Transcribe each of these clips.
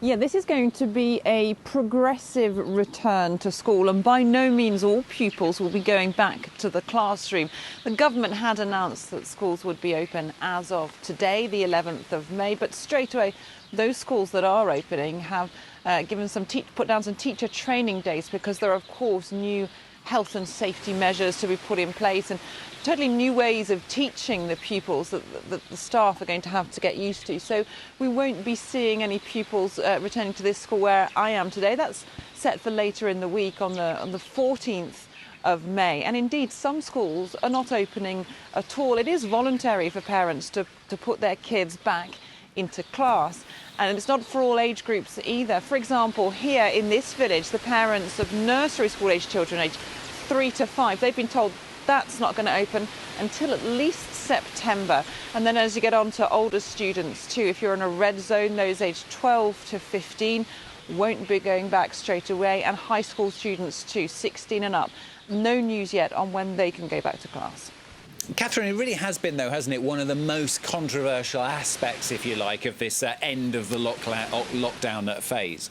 Yeah, this is going to be a progressive return to school, and by no means all pupils will be going back to the classroom. The government had announced that schools would be open as of today, the 11th of May, but straight away those schools that are opening have put down some teacher training days, because there are of course new health and safety measures to be put in place and totally new ways of teaching the pupils that the staff are going to have to get used to. So we won't be seeing any pupils returning to this school where I am today. That's set for later in the week on the 14th of May. And indeed, some schools are not opening at all. It is voluntary for parents to put their kids back into class. And it's not for all age groups either. For example, here in this village, the parents of nursery school age children, aged 3 to 5, they've been told that's not going to open until at least September. And then as you get on to older students too, if you're in a red zone, those aged 12 to 15 won't be going back straight away. And high school students too, 16 and up. No news yet on when they can go back to class. Catherine, it really has been, though, hasn't it, one of the most controversial aspects, if you like, of this end of the lockdown phase?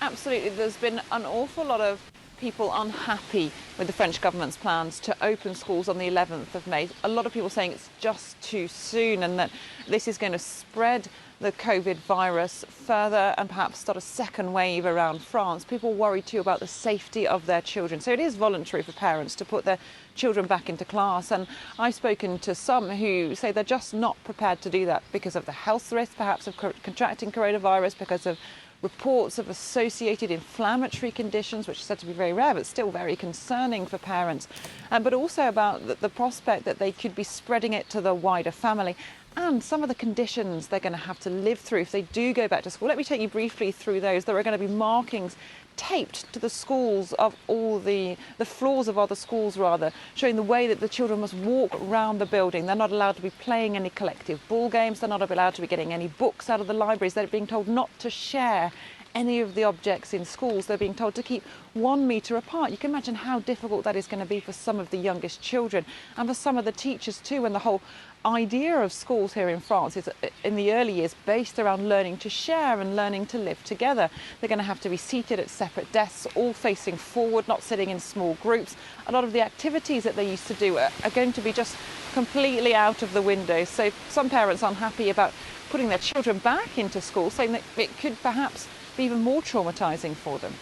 Absolutely. There's been an awful lot of people unhappy with the French government's plans to open schools on the 11th of May. A lot of people saying it's just too soon and that this is going to spread the COVID virus further and perhaps start a second wave around France. People worry too about the safety of their children. So it is voluntary for parents to put their children back into class. And I've spoken to some who say they're just not prepared to do that because of the health risk, perhaps of contracting coronavirus, because of reports of associated inflammatory conditions, which are said to be very rare, but still very concerning for parents. But also about the prospect that they could be spreading it to the wider family, and some of the conditions they're going to have to live through if they do go back to school. Let me take you briefly through those. There are going to be markings taped to the schools of all the floors of other schools, rather, showing the way that the children must walk around the building. They're not allowed to be playing any collective ball games. They're not allowed to be getting any books out of the libraries. They're being told not to share any of the objects in schools. They're being told to keep 1 metre apart. You can imagine how difficult that is going to be for some of the youngest children and for some of the teachers too. And the whole idea of schools here in France is, in the early years, based around learning to share and learning to live together. They're going to have to be seated at separate desks, all facing forward, not sitting in small groups. A lot of the activities that they used to do are going to be just completely out of the window. So some parents are unhappy about putting their children back into school, saying that it could perhaps be even more traumatising for them.